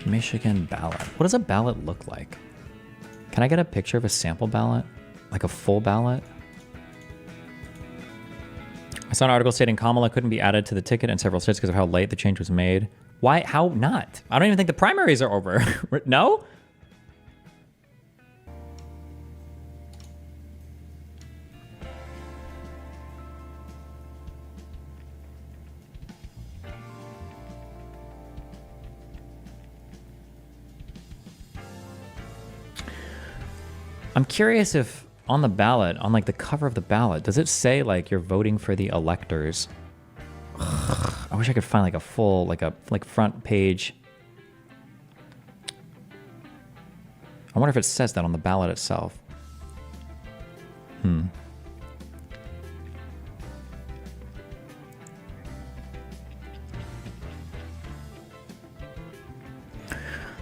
Michigan ballot. What does a ballot look like? Can I get a picture of a sample ballot? Like a full ballot? I saw an article stating Kamala couldn't be added to the ticket in several states because of how late the change was made. Why? How not? I don't even think the primaries are over. No? I'm curious if on the ballot, on like the cover of the ballot, does it say like you're voting for the electors? I wish I could find like a full, like front page. I wonder if it says that on the ballot itself.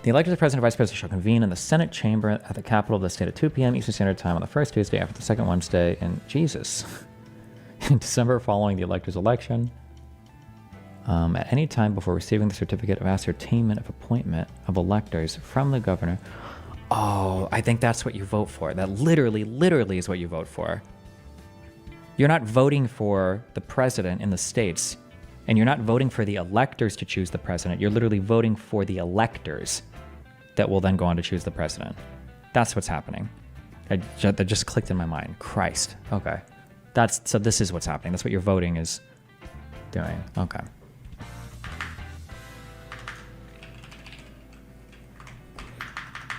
The electors of President and Vice President shall convene in the Senate chamber at the Capitol of the state at 2 p.m. Eastern Standard Time on the first Tuesday after the second Wednesday in in December following the elector's election. At any time before receiving the certificate of ascertainment of appointment of electors from the governor. Oh, I think that's what you vote for. That literally is what you vote for. You're not voting for the president in the states, and you're not voting for the electors to choose the president. You're literally voting for the electors that will then go on to choose the president. That's what's happening. That just clicked in my mind. Christ. Okay. So this is what's happening. That's what your voting is doing. Okay.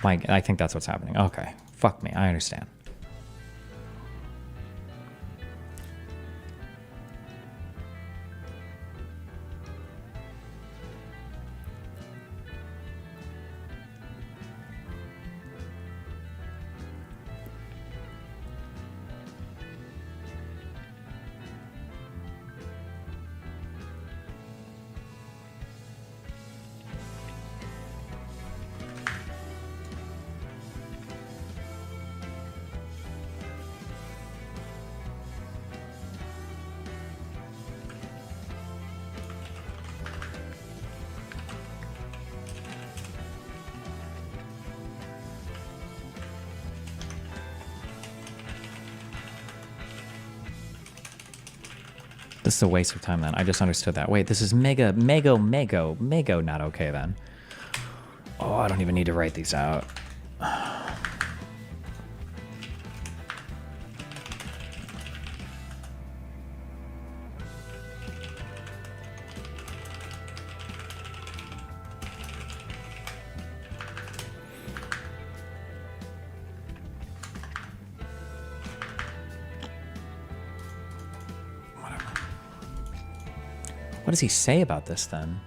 I think that's what's happening. Okay. Fuck me. I understand. This is a waste of time then. I just understood that. Wait, this is mega not okay then. Oh, I don't even need to write these out. What does he say about this then?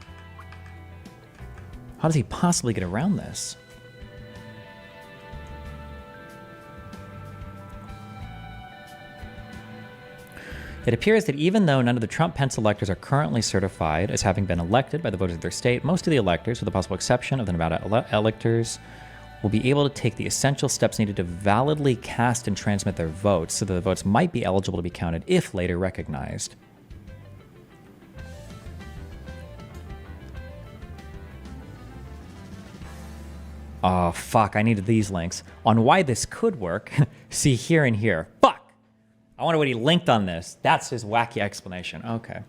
How does he possibly get around this? It appears that even though none of the Trump-Pence electors are currently certified as having been elected by the voters of their state, most of the electors, with the possible exception of the Nevada electors, will be able to take the essential steps needed to validly cast and transmit their votes so that the votes might be eligible to be counted if later recognized. Oh, fuck, I needed these links. On why this could work, see here and here. Fuck! I wonder what he linked on this. That's his wacky explanation. Okay.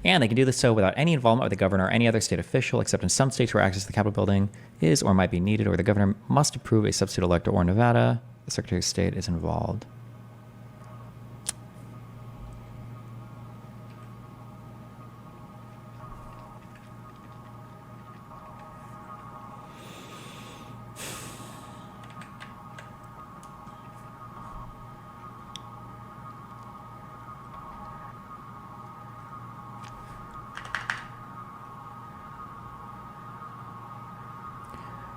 And they can do this so without any involvement with the governor or any other state official, except in some states where access to the Capitol building is or might be needed, or the governor must approve a substitute elector, or Nevada, the Secretary of State is involved.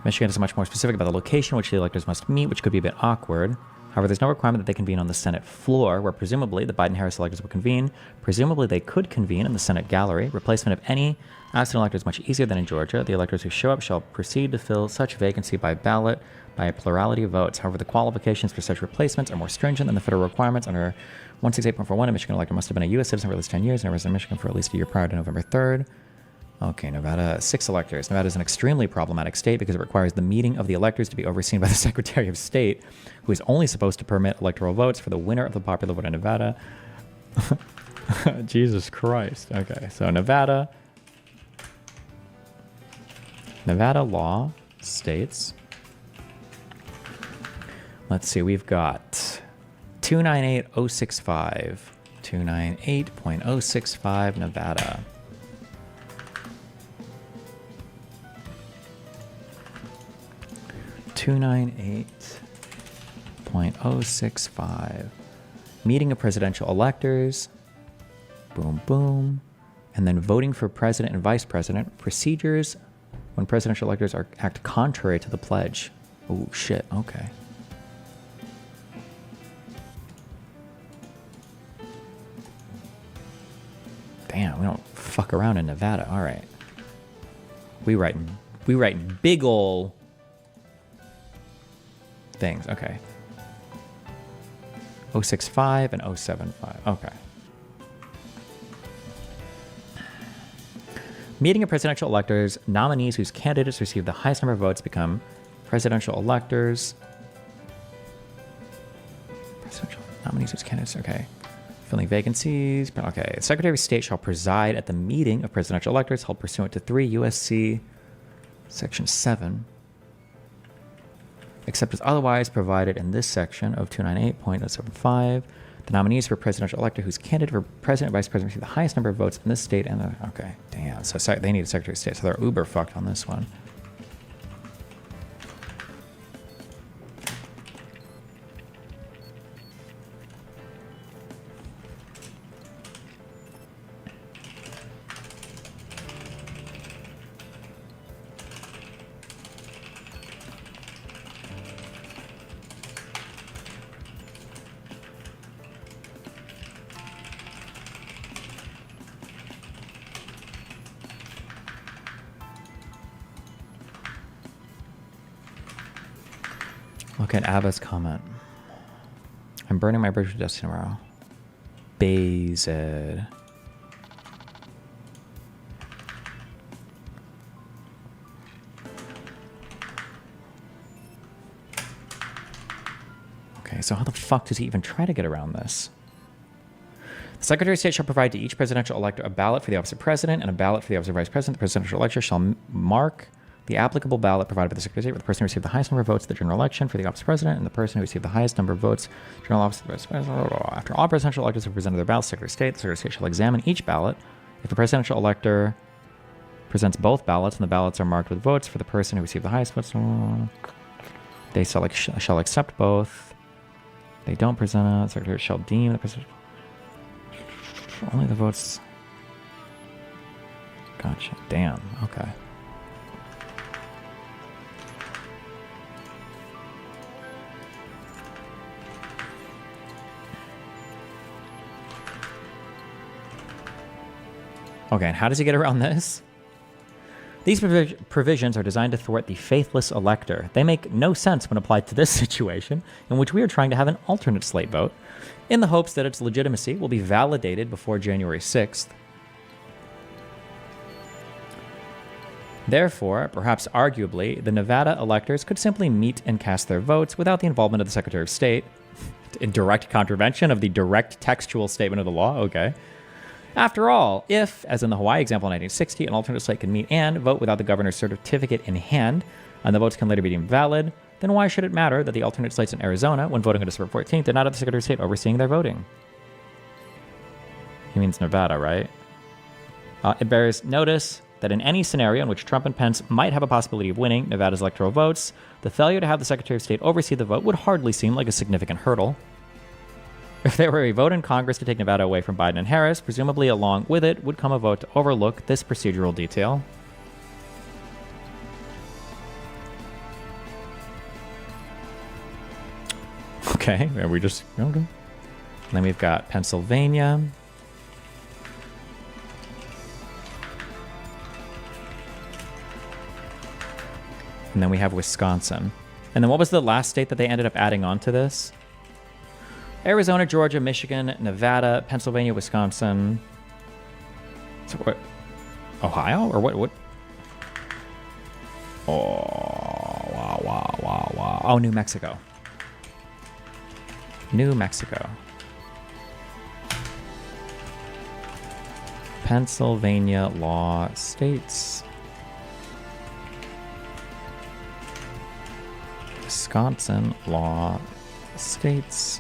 Michigan is much more specific about the location which the electors must meet, which could be a bit awkward. However, there's no requirement that they convene on the Senate floor, where presumably the Biden-Harris electors will convene. Presumably they could convene in the Senate gallery. Replacement of any absent elector is much easier than in Georgia. The electors who show up shall proceed to fill such vacancy by ballot by a plurality of votes. However, the qualifications for such replacements are more stringent than the federal requirements. Under 168.41, a Michigan elector must have been a U.S. citizen for at least 10 years and a resident of Michigan for at least a year prior to November 3rd. Okay, Nevada, 6 electors. Nevada is an extremely problematic state because it requires the meeting of the electors to be overseen by the Secretary of State, who is only supposed to permit electoral votes for the winner of the popular vote in Nevada. Jesus Christ. Okay, so Nevada law states, let's see, we've got 298.065, 298.065 Nevada. .065. Meeting of presidential electors. Boom, boom. And then voting for president and vice president. Procedures when presidential electors act contrary to the pledge. Oh, shit. Okay. Damn, we don't fuck around in Nevada. All right. We write big ol' things. Okay. 065 and 075. Okay. Meeting of presidential electors, nominees whose candidates receive the highest number of votes become presidential electors. Presidential nominees whose candidates, okay. Filling vacancies. Okay. The Secretary of State shall preside at the meeting of presidential electors held pursuant to 3 U.S.C. Section 7. Except as otherwise provided in this section of 298.075, the nominees for presidential elector whose candidate for president and vice president receive the highest number of votes in this state and okay, damn. So they need a Secretary of State, so they're uber fucked on this one. Look at Abba's comment. I'm burning my bridge with dust tomorrow. Bazed. Okay, so how the fuck does he even try to get around this? The Secretary of State shall provide to each presidential elector a ballot for the office of president and a ballot for the office of vice president. The presidential elector shall mark the applicable ballot provided by the Secretary of State with the person who received the highest number of votes at the general election for the office of president and the person who received the highest number of votes general office of vice president. After all presidential electors have presented their ballots to the Secretary of State, the Secretary of State shall examine each ballot. If the presidential elector presents both ballots and the ballots are marked with votes for the person who received the highest votes, they shall accept both. They don't present it. The Secretary shall deem the president only the votes. Gotcha. Damn. Okay. Okay, and how does he get around this? These provisions are designed to thwart the faithless elector. They make no sense when applied to this situation, in which we are trying to have an alternate slate vote, in the hopes that its legitimacy will be validated before January 6th. Therefore, perhaps arguably, the Nevada electors could simply meet and cast their votes without the involvement of the Secretary of State, in direct contravention of the direct textual statement of the law. Okay. After all, if, as in the Hawaii example in 1960, an alternate slate can meet and vote without the governor's certificate in hand, and the votes can later be deemed valid, then why should it matter that the alternate slates in Arizona, when voting on December 14th, did not have the Secretary of State overseeing their voting? He means Nevada, right? It bears notice that in any scenario in which Trump and Pence might have a possibility of winning Nevada's electoral votes, the failure to have the Secretary of State oversee the vote would hardly seem like a significant hurdle. If there were a vote in Congress to take Nevada away from Biden and Harris, presumably along with it would come a vote to overlook this procedural detail. Okay, we just... Okay. And then we've got Pennsylvania. And then we have Wisconsin. And then what was the last state that they ended up adding on to this? Arizona, Georgia, Michigan, Nevada, Pennsylvania, Wisconsin. So what? Ohio or what? Oh, wow. Oh, New Mexico. New Mexico. Pennsylvania law states. Wisconsin law states.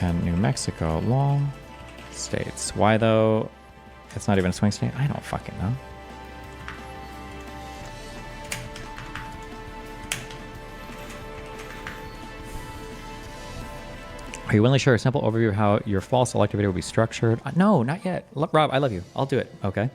And New Mexico law states. Why though? It's not even a swing state? I don't fucking know. Are you willing to share a simple overview of how your false elector video will be structured? No, not yet. Rob, I love you. I'll do it. Okay.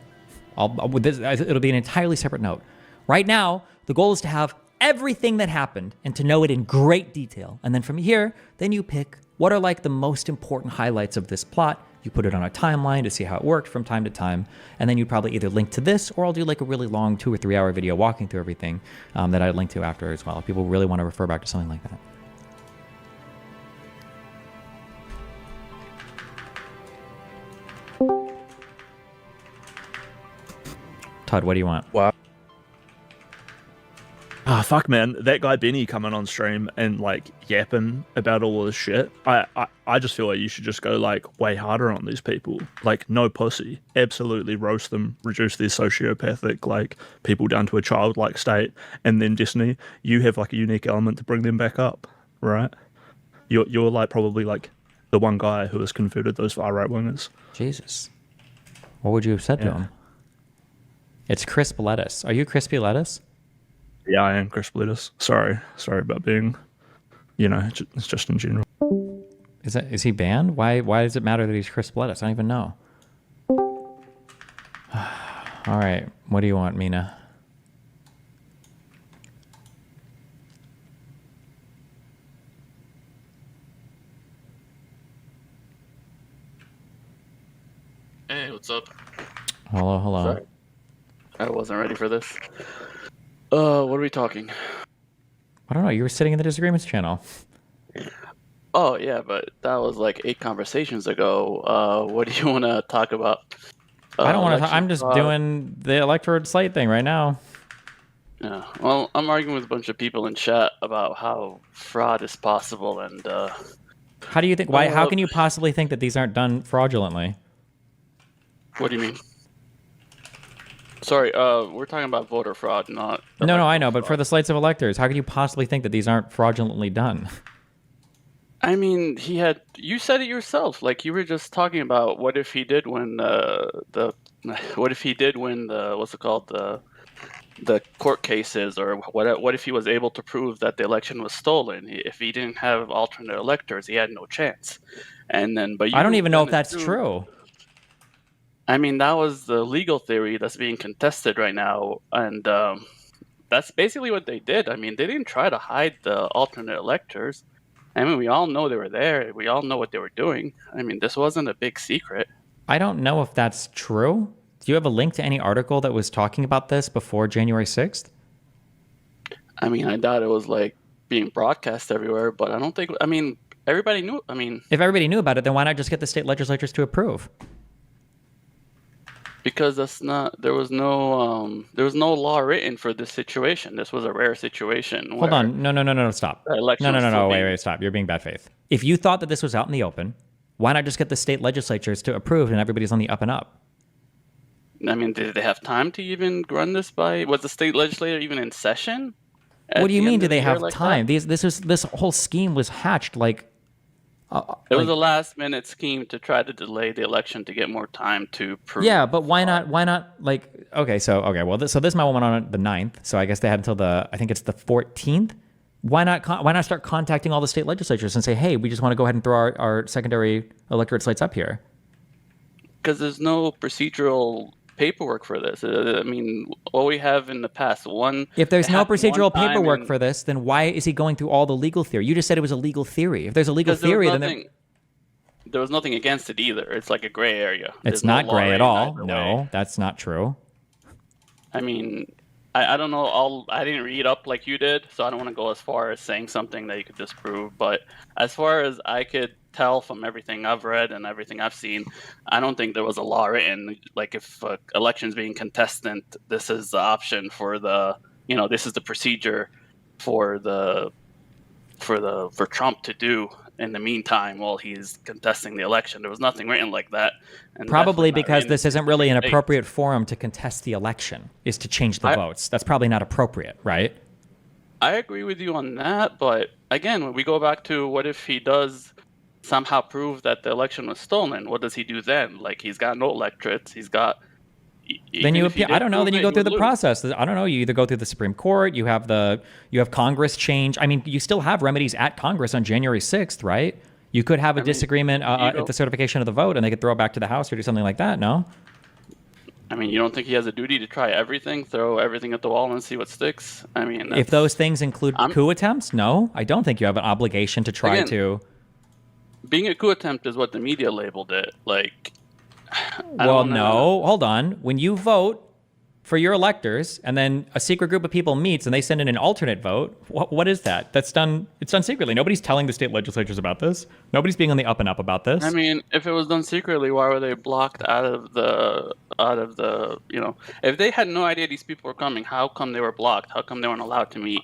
It'll be an entirely separate note. Right now, the goal is to have everything that happened and to know it in great detail. And then from here, then you pick what are like the most important highlights of this plot. You put it on a timeline to see how it worked from time to time. And then you probably either link to this or I'll do like a really long 2 or 3 hour video walking through everything that I'd link to after as well. If people really want to refer back to something like that. Todd, what do you want? Wow. Ah, fuck, man. That guy Benny coming on stream and like yapping about all this shit. I just feel like you should just go like way harder on these people. Like no pussy. Absolutely roast them, reduce their sociopathic like people down to a childlike state, and then Destiny, you have like a unique element to bring them back up, right? You're like probably like the one guy who has converted those far right wingers. Jesus. What would you have said to him? It's crisp lettuce. Are you crispy lettuce? Yeah, I am crisp lettuce. Sorry about being, it's just in general. Is he banned? Why does it matter that he's crisp lettuce? I don't even know. All right, what do you want, Mina? Hey, what's up? Hello. Sorry. I wasn't ready for this. What are we talking? I don't know. You were sitting in the disagreements channel. Oh, yeah, but that was like 8 conversations ago. What do you want to talk about? I don't want to. I'm just doing the electorate slate thing right now. Yeah. Well, I'm arguing with a bunch of people in chat about how fraud is possible, and how do you think? Why? How can you possibly think that these aren't done fraudulently? What do you mean? Sorry, we're talking about voter fraud, not... No, I know, but for the slates of electors, how could you possibly think that these aren't fraudulently done? I mean, you said it yourself. Like, you were just talking about what if he did win what's it called, the court cases, or what if he was able to prove that the election was stolen? If he didn't have alternate electors, he had no chance. And then, but I don't even know if that's true. I mean, that was the legal theory that's being contested right now, and that's basically what they did. I mean, they didn't try to hide the alternate electors. I mean, we all know they were there. We all know what they were doing. I mean, this wasn't a big secret. I don't know if that's true. Do you have a link to any article that was talking about this before January 6th? I mean, I doubt it was, like, being broadcast everywhere, but I don't think... I mean, everybody knew... I mean... If everybody knew about it, then why not just get the state legislatures to approve? Because that's not... There was no law written for this situation. This was a rare situation. Hold on. No, stop. No, wait, stop. You're being bad faith. If you thought that this was out in the open, why not just get the state legislatures to approve and everybody's on the up and up? I mean, did they have time to even run this by... Was the state legislature even in session? What do you mean, do they have time? This whole scheme was hatched like... it was a last-minute scheme to try to delay the election to get more time to prove. Yeah, but why not? Like, well, this might went on the 9th, so I guess they had until I think it's the 14th. Why not start contacting all the state legislatures and say, hey, we just want to go ahead and throw our secondary electorate slates up here? Because there's no procedural paperwork for this. I mean, what we have in the past, if there's no procedural paperwork for this, then why is he going through all the legal theory? You just said it was a legal theory. If there's a legal theory, then there was nothing against it either. It's like a gray area. It's not gray at all. No, that's not true. I mean, I don't know. I didn't read up like you did, so I don't want to go as far as saying something that you could disprove. But as far as I could tell from everything I've read and everything I've seen, I don't think there was a law written like if elections being contestant, this is the option for this is the procedure for Trump to do in the meantime while he's contesting the election. There was nothing written like that. And Probably because in this isn't really an states. appropriate forum to contest the election, is to change the votes. That's probably not appropriate, right? I agree with you on that, but again, when we go back to what if he does somehow prove that the election was stolen, what does he do then? Like, he's got no electorates, he's got... Then you appeal. I don't know. Then you go through the process. I don't know. You either go through the Supreme Court. You have Congress change. I mean, you still have remedies at Congress on January 6th, right? You could have a disagreement at the certification of the vote, and they could throw it back to the House or do something like that. No. I mean, you don't think he has a duty to try everything, throw everything at the wall, and see what sticks? I mean, if those things include coup attempts, no, I don't think you have an obligation to try to. Being a coup attempt is what the media labeled it. Like. Well, no. Hold on. When you vote for your electors and then a secret group of people meets and they send in an alternate vote, what is that? It's done secretly. Nobody's telling the state legislatures about this. Nobody's being on the up and up about this. I mean, if it was done secretly, why were they blocked out of the if they had no idea these people were coming, how come they were blocked? How come they weren't allowed to meet?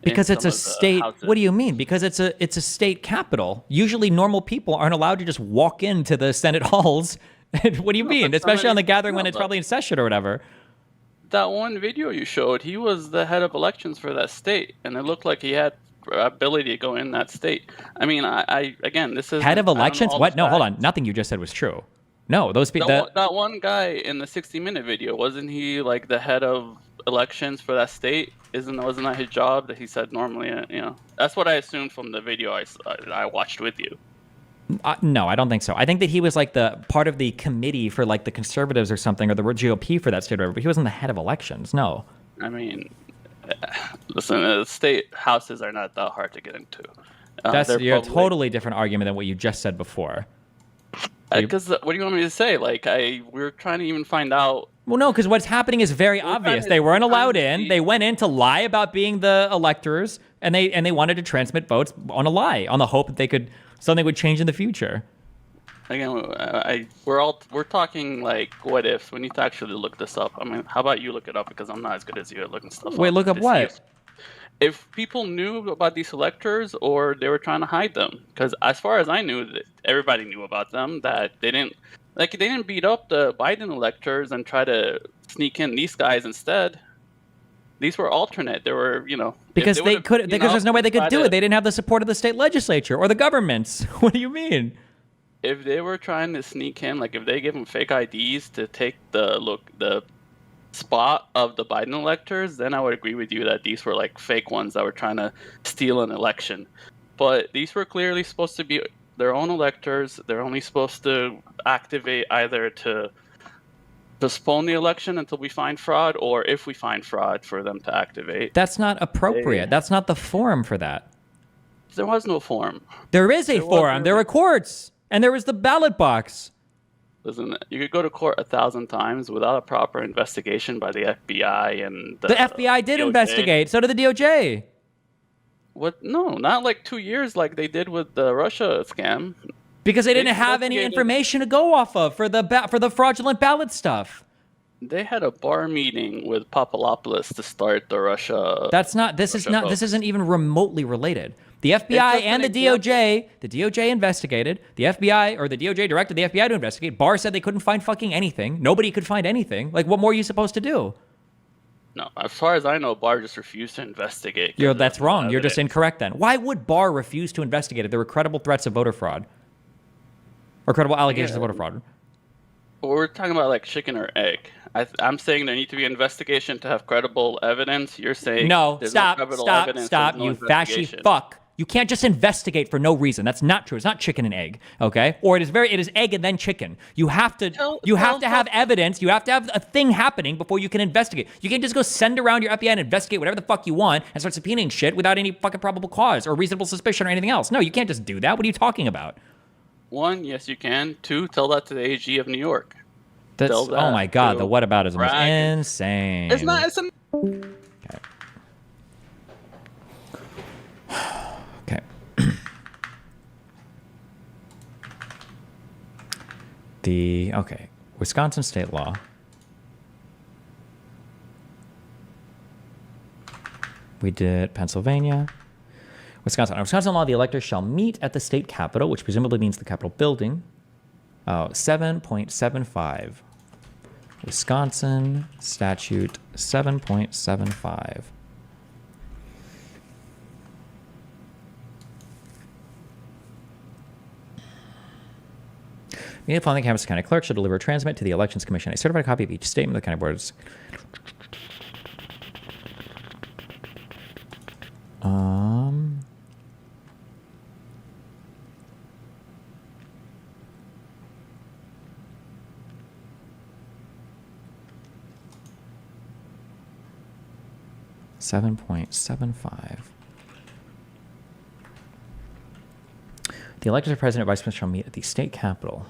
Because it's a state. What do you mean? Because it's a state capital. Usually normal people aren't allowed to just walk into the Senate halls. What do you mean? Especially on the gathering when it's probably in session or whatever. That one video you showed, he was the head of elections for that state, and it looked like he had ability to go in that state. I mean, again, this is head of elections. What? No, hold on. Nothing you just said was true. No, those people. That one guy in the 60-minute video, wasn't he like the head of elections for that state? Wasn't that his job that he said normally? That's what I assumed from the video I watched with you. No, I don't think so. I think that he was like the part of the committee for like the conservatives or something, or the GOP for that state, or whatever. But he wasn't the head of elections. No. I mean, listen, the state houses are not that hard to get into. That's a totally different argument than what you just said before. Because what do you want me to say? Like, we're trying to even find out. Well, no, because what's happening is very obvious. They weren't allowed in. They went in to lie about being the electors, and they wanted to transmit votes on a lie, on the hope that something would change in the future. Again, we're talking like what ifs. We need to actually look this up. I mean, how about you look it up, because I'm not as good as you at looking stuff up. Wait, look up what? If people knew about these electors or they were trying to hide them, because as far as I knew, everybody knew about them. That they didn't beat up the Biden electors and try to sneak in these guys instead. These were alternate. They were, because because there's no way they could do it. They didn't have the support of the state legislature or the governments. What do you mean? If they were trying to sneak in, like if they give them fake IDs to take the spot of the Biden electors, then I would agree with you that these were like fake ones that were trying to steal an election. But these were clearly supposed to be their own electors. They're only supposed to activate either to postpone the election until we find fraud, or if we find fraud, for them to activate. That's not appropriate. That's not the forum for that. There was no forum. There is a forum. There were courts, and there was the ballot box. Listen, you could go to court 1,000 times without a proper investigation by the FBI and the FBI did DOJ. Investigate. So did the DOJ. What? No, not like 2 years like they did with the Russia scam. Because they didn't have any information to go off of for the fraudulent ballot stuff. They had a bar meeting with Papadopoulos to start the Russia. This isn't even remotely related. The FBI and the DOJ investigated. The FBI, or the DOJ directed the FBI to investigate. Barr said they couldn't find fucking anything. Nobody could find anything. Like, what more are you supposed to do? No, as far as I know, Barr just refused to investigate. That's wrong. You're just incorrect then. Why would Barr refuse to investigate if there were credible threats of voter fraud? Or credible allegations of voter fraud? We're talking about like chicken or egg. I'm saying there needs to be an investigation to have credible evidence. You're saying no. Stop! You fashy fuck! You can't just investigate for no reason. That's not true. It's not chicken and egg, okay? Or it is egg and then chicken. You have to have evidence. You have to have a thing happening before you can investigate. You can't just go send around your FBI and investigate whatever the fuck you want and start subpoenaing shit without any fucking probable cause or reasonable suspicion or anything else. No, you can't just do that. What are you talking about? 1, yes, you can. 2, tell that to the AG of New York. That's, Tell oh my that god, to the whataboutism is brag. insane. It's not. It's an. Okay. Okay. Okay. Wisconsin state law. We did Pennsylvania. Wisconsin. Under Wisconsin law, the electors shall meet at the state capitol, which presumably means the Capitol building. 7.75. Wisconsin statute 7.75. Immediately following the campus, the county clerk shall deliver or transmit to the Elections Commission a certified copy of each statement of the county boards. 7.75. The electors of president and vice president shall meet at the state capitol.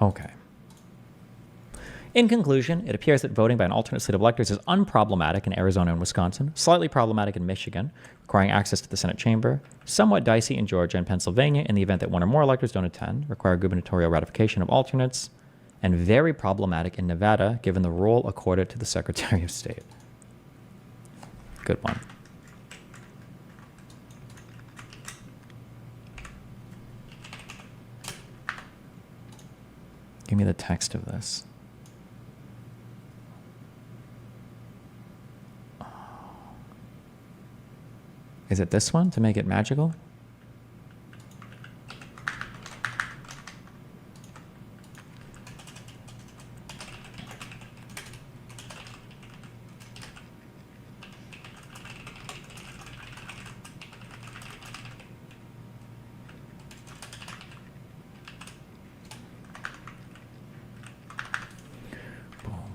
Okay. In conclusion, it appears that voting by an alternate slate of electors is unproblematic in Arizona and Wisconsin, slightly problematic in Michigan, requiring access to the Senate chamber, somewhat dicey in Georgia and Pennsylvania in the event that one or more electors don't attend, require gubernatorial ratification of alternates, and very problematic in Nevada, given the role accorded to the Secretary of State. Good one. Give me the text of this. Is it this one to make it magical?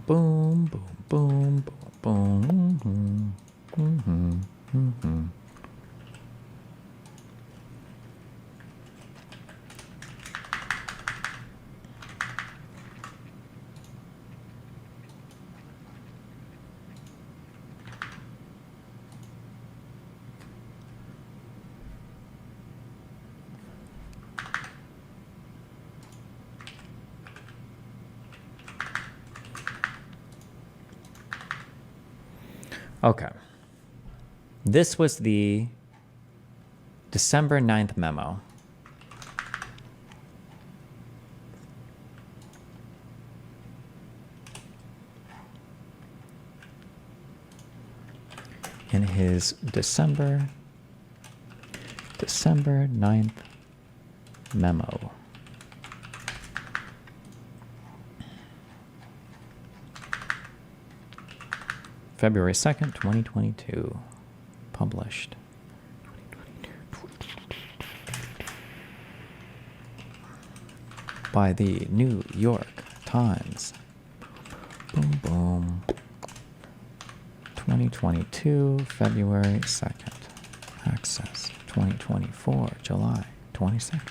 Boom, boom, boom, boom, boom. Mm-hmm. Mm-hmm. Okay. This was the December 9th memo. In his December 9th memo. February 2nd, 2022. Published. By the New York Times. Boom, boom. 2022, February 2nd. Access. 2024, July 22nd.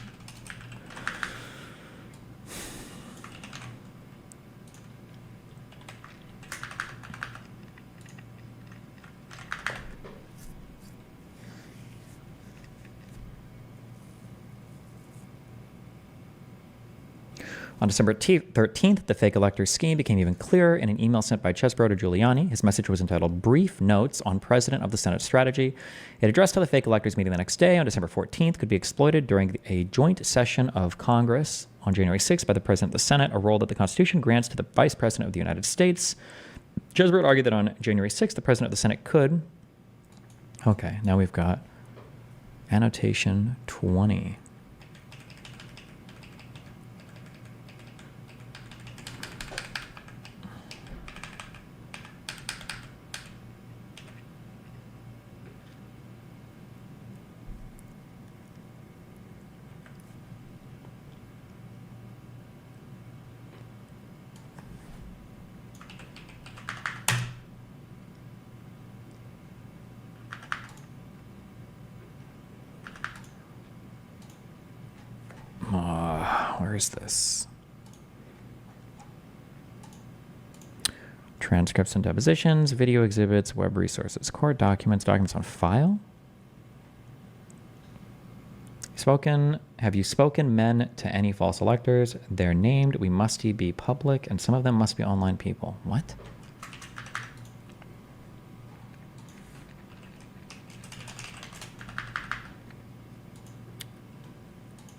On December 13th, the fake elector scheme became even clearer in an email sent by Chesebro to Giuliani. His message was entitled Brief Notes on President of the Senate Strategy. It addressed to the fake electors meeting the next day on December 14th could be exploited during a joint session of Congress on January 6th by the President of the Senate, a role that the Constitution grants to the Vice President of the United States. Chesebro argued that on January 6th, the President of the Senate could... Okay, now we've got annotation 20. Where is this? Transcripts and depositions, video exhibits, web resources, court documents, documents on file. Have you spoken, men, to any false electors? They're named. We must be public, and some of them must be online people. What?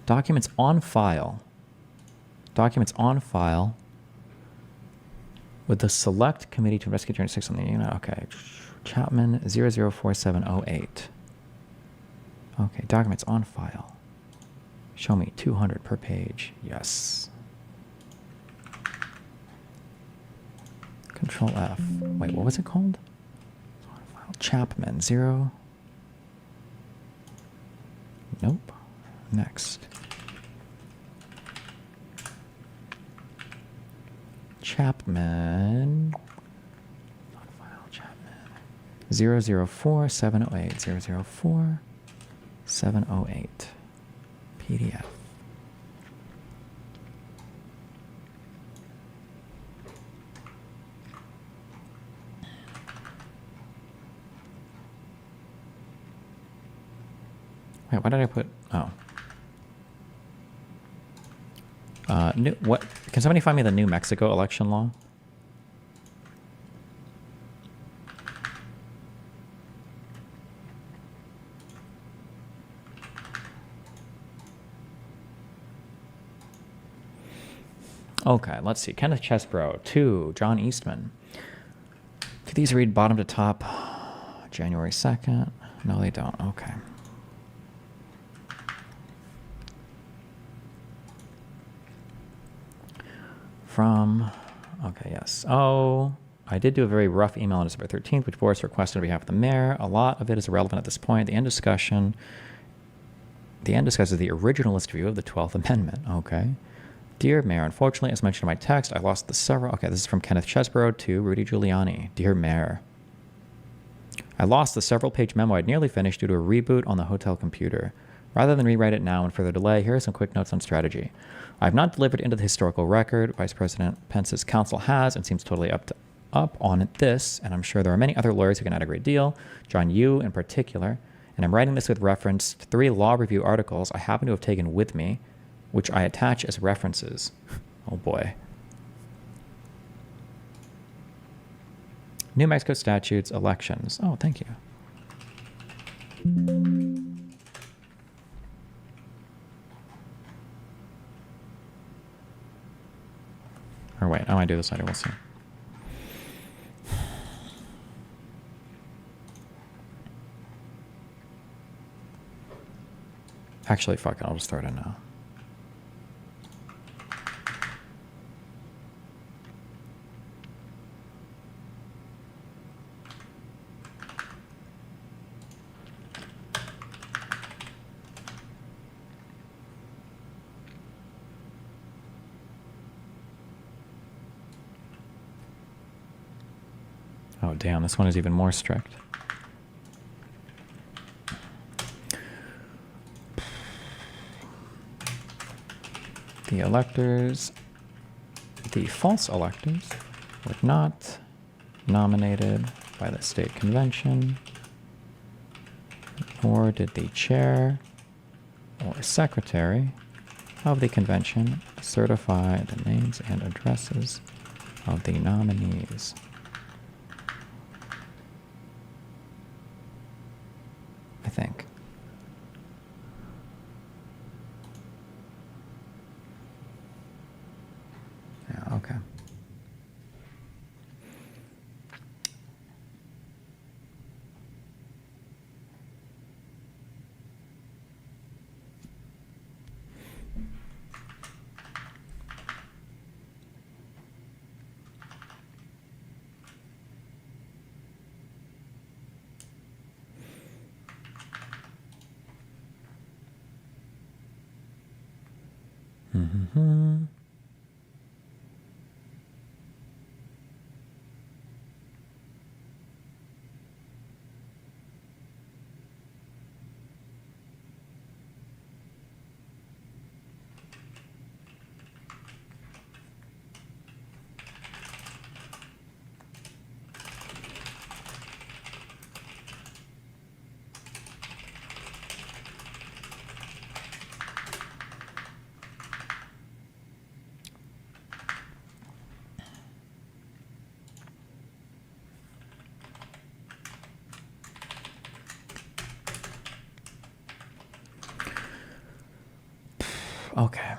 Documents on file. Documents on file with the Select Committee to Investigate January 6th on the unit. Okay. Chapman 004708. Okay. Documents on file. Show me 200 per page. Yes. Control F. Wait, what was it called? On file. Chapman 0. Nope. Next. Chapman. On file, Chapman. 004708. 004708. PDF. Wait, why did I put... Oh. What? Can somebody find me the New Mexico election law? Okay, let's see. Kenneth Chesebro. 2. John Eastman. Do these read bottom to top? January 2nd? No, they don't. Okay. From, okay, yes. Oh, I did do a very rough email on December 13th, which Boris requested on behalf of the mayor. A lot of it is irrelevant at this point. The end discusses the originalist view of the 12th Amendment. Okay. Dear Mayor, unfortunately, as mentioned in my text, I lost the several... Okay, this is from Kenneth Chesebro to Rudy Giuliani. Dear Mayor, I lost the several-page memo I'd nearly finished due to a reboot on the hotel computer. Rather than rewrite it now and further delay, here are some quick notes on strategy. I have not delivered into the historical record. Vice President Pence's counsel has and seems totally up on this, and I'm sure there are many other lawyers who can add a great deal, John Yoo in particular, and I'm writing this with reference to 3 law review articles I happen to have taken with me, which I attach as references. Oh boy. New Mexico statutes, elections. Oh, thank you. Or wait, I might do this later, we'll see. Actually, fuck it, I'll just start it now. Oh, damn, this one is even more strict. The electors, the false electors, were not nominated by the state convention, nor did the chair or secretary of the convention certify the names and addresses of the nominees. I think. Yeah, okay. Mm-hmm. Okay.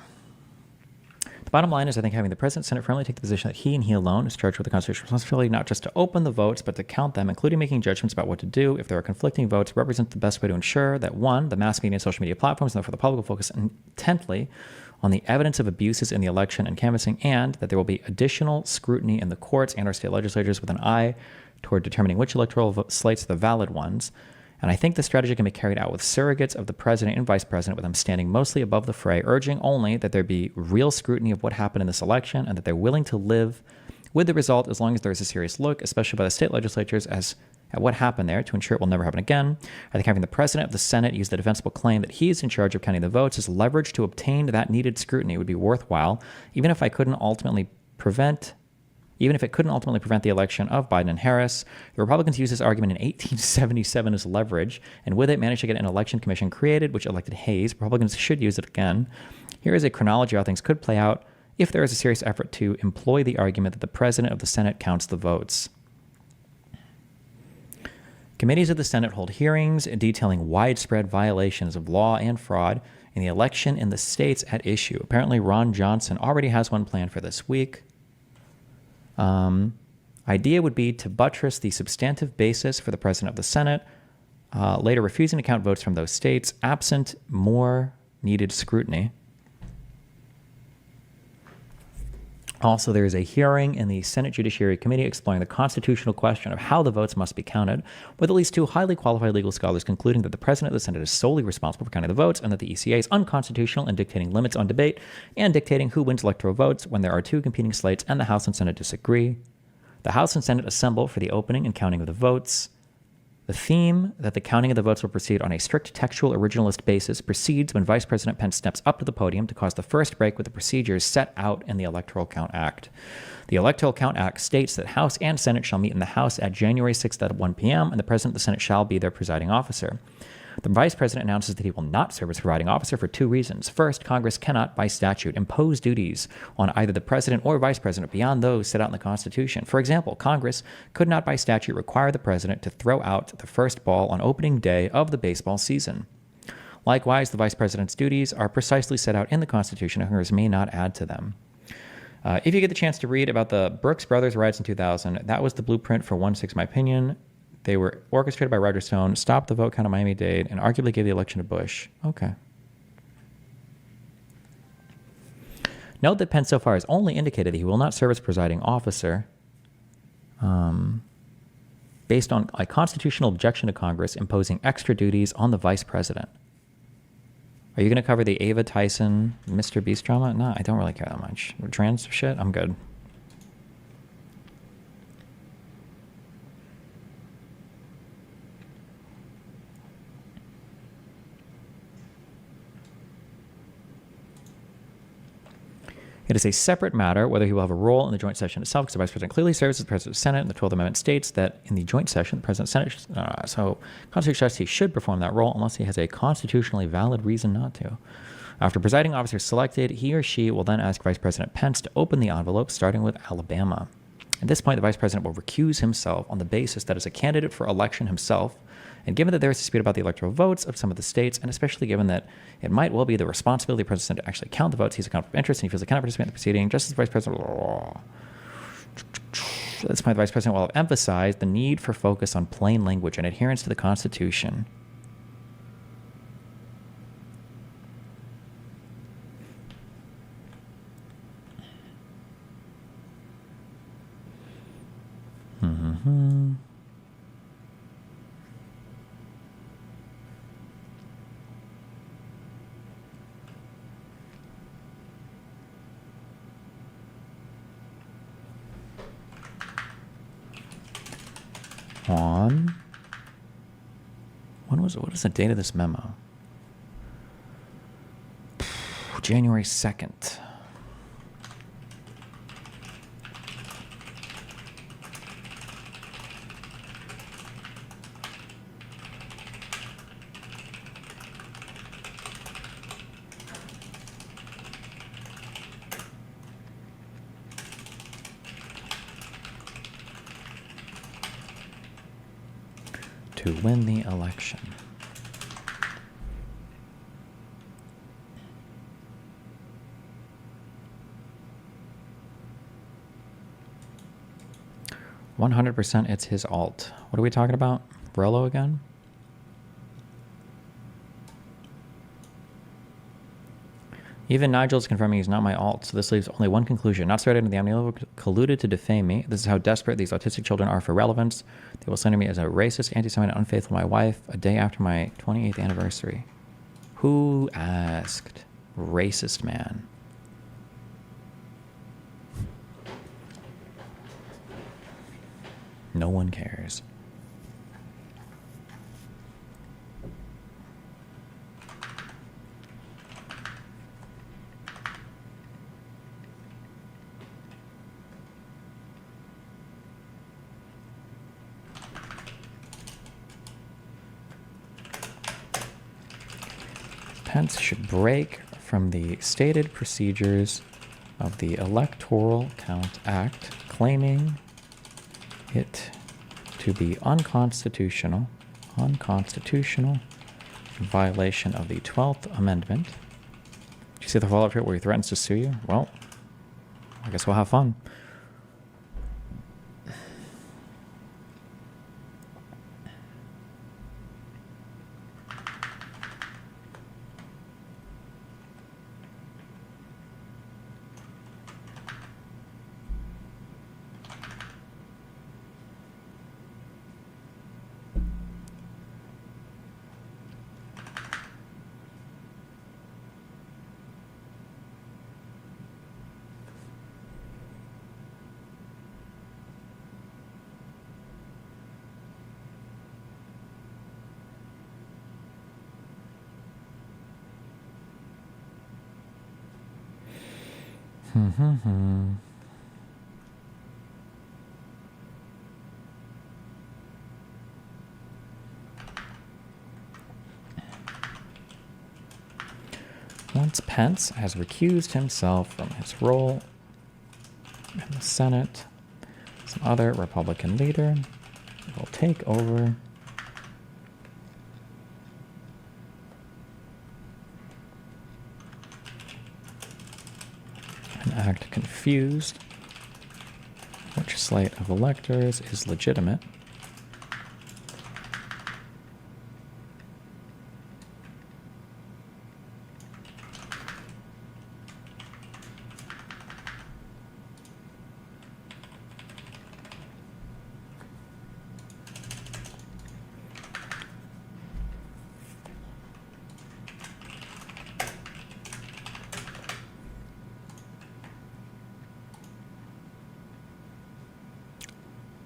The bottom line is, I think having the President and Senate firmly take the position that he and he alone is charged with the constitutional responsibility not just to open the votes, but to count them, including making judgments about what to do if there are conflicting votes, represents the best way to ensure that, one, the mass media and social media platforms, and therefore the public will focus intently on the evidence of abuses in the election and canvassing, and that there will be additional scrutiny in the courts and our state legislatures with an eye toward determining which electoral slates are the valid ones. And I think the strategy can be carried out with surrogates of the president and vice president, with them standing mostly above the fray, urging only that there be real scrutiny of what happened in this election and that they're willing to live with the result as long as there is a serious look, especially by the state legislatures, as at what happened there to ensure it will never happen again. I think having the president of the Senate use the defensible claim that he is in charge of counting the votes as leverage to obtain that needed scrutiny would be worthwhile, even if it couldn't ultimately prevent the election of Biden and Harris. The Republicans used this argument in 1877 as leverage, and with it managed to get an election commission created, which elected Hayes. Republicans should use it again. Here is a chronology of how things could play out if there is a serious effort to employ the argument that the president of the Senate counts the votes. Committees of the Senate hold hearings detailing widespread violations of law and fraud in the election in the states at issue. Apparently, Ron Johnson already has one planned for this week. Idea would be to buttress the substantive basis for the president of the Senate, later refusing to count votes from those states, absent more needed scrutiny. Also, there is a hearing in the Senate Judiciary Committee exploring the constitutional question of how the votes must be counted, with at least two highly qualified legal scholars concluding that the president of the Senate is solely responsible for counting the votes and that the ECA is unconstitutional in dictating limits on debate and dictating who wins electoral votes when there are two competing slates and the House and Senate disagree. The House and Senate assemble for the opening and counting of the votes. The theme that the counting of the votes will proceed on a strict textual originalist basis proceeds when Vice President Pence steps up to the podium to cause the first break with the procedures set out in the Electoral Count Act. The Electoral Count Act states that House and Senate shall meet in the House at January 6th at 1 p.m., and the President of the Senate shall be their presiding officer. The Vice President announces that he will not serve as presiding officer for two reasons. First, Congress cannot, by statute, impose duties on either the President or Vice President beyond those set out in the Constitution. For example, Congress could not, by statute, require the President to throw out the first ball on opening day of the baseball season. Likewise, the Vice President's duties are precisely set out in the Constitution, and Congress may not add to them. If you get the chance to read about the Brooks Brothers riots in 2000, that was the blueprint for 1-6, in my opinion. They were orchestrated by Roger Stone, stopped the vote count on Miami-Dade, and arguably gave the election to Bush. Okay. Note that Pence so far has only indicated that he will not serve as presiding officer based on a constitutional objection to Congress imposing extra duties on the vice president. Are you going to cover the Ava Tyson, Mr. Beast drama? No, I don't really care that much. Trans shit? I'm good. It is a separate matter whether he will have a role in the joint session itself, because the Vice President clearly serves as the President of the Senate, and the 12th Amendment states that in the joint session, the President of the Senate, so constitutional justice should perform that role unless he has a constitutionally valid reason not to. After presiding officer is selected, he or she will then ask Vice President Pence to open the envelope, starting with Alabama. At this point, the Vice President will recuse himself on the basis that as a candidate for election himself, and given that there is dispute about the electoral votes of some of the states, and especially given that it might well be the responsibility of the president to actually count the votes, he's a conflict of interest, and he feels he cannot participate in the proceeding, just as the Vice President... At this point, the Vice President will have emphasized the need for focus on plain language and adherence to the Constitution. Mm-hmm. On what is the date of this memo? January 2nd. To win the election. %, it's his alt. What are we talking about? Rolo again? Even Nigel's confirming he's not my alt, so this leaves only one conclusion. Not started in the envelope, colluded to defame me. This is how desperate these autistic children are for relevance. They will send me as a racist, anti-Semite, and unfaithful to my wife a day after my 28th anniversary. Who asked? Racist man. No one cares. Pence should break from the stated procedures of the Electoral Count Act, claiming it to be unconstitutional, in violation of the 12th Amendment. Did you see the follow-up here where he threatens to sue you? Well, I guess we'll have fun. Once Pence has recused himself from his role in the Senate, some other Republican leader will take over and act confused which slate of electors is legitimate.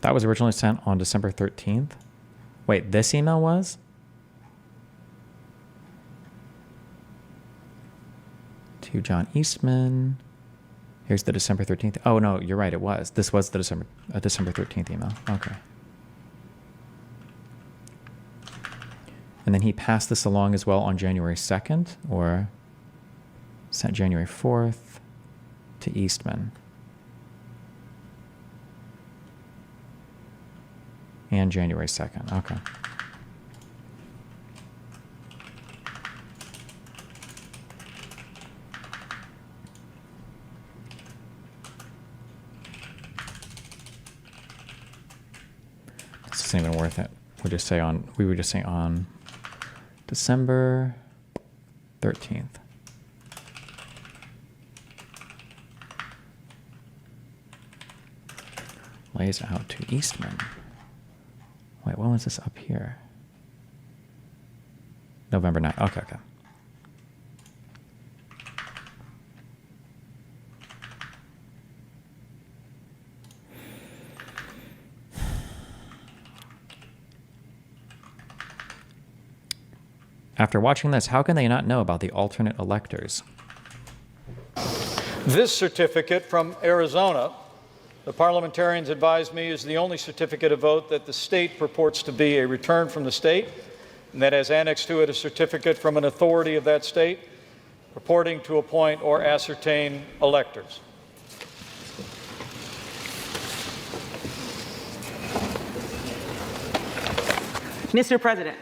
That was originally sent on December 13th. Wait, this email was? To John Eastman. Here's the December 13th. Oh, no, you're right. It was. This was the December 13th email. Okay. And then he passed this along as well on January 2nd, or... Sent January 4th to Eastman. And January 2nd. Okay. This isn't even worth it. We would just say on December 13th. Lays out to Eastman. Wait, when was this up here? November 9th. Okay, okay. After watching this, how can they not know about the alternate electors? This certificate from Arizona, the parliamentarians advised me, is the only certificate of vote that the state purports to be a return from the state, and that has annexed to it a certificate from an authority of that state purporting to appoint or ascertain electors. Mr. President,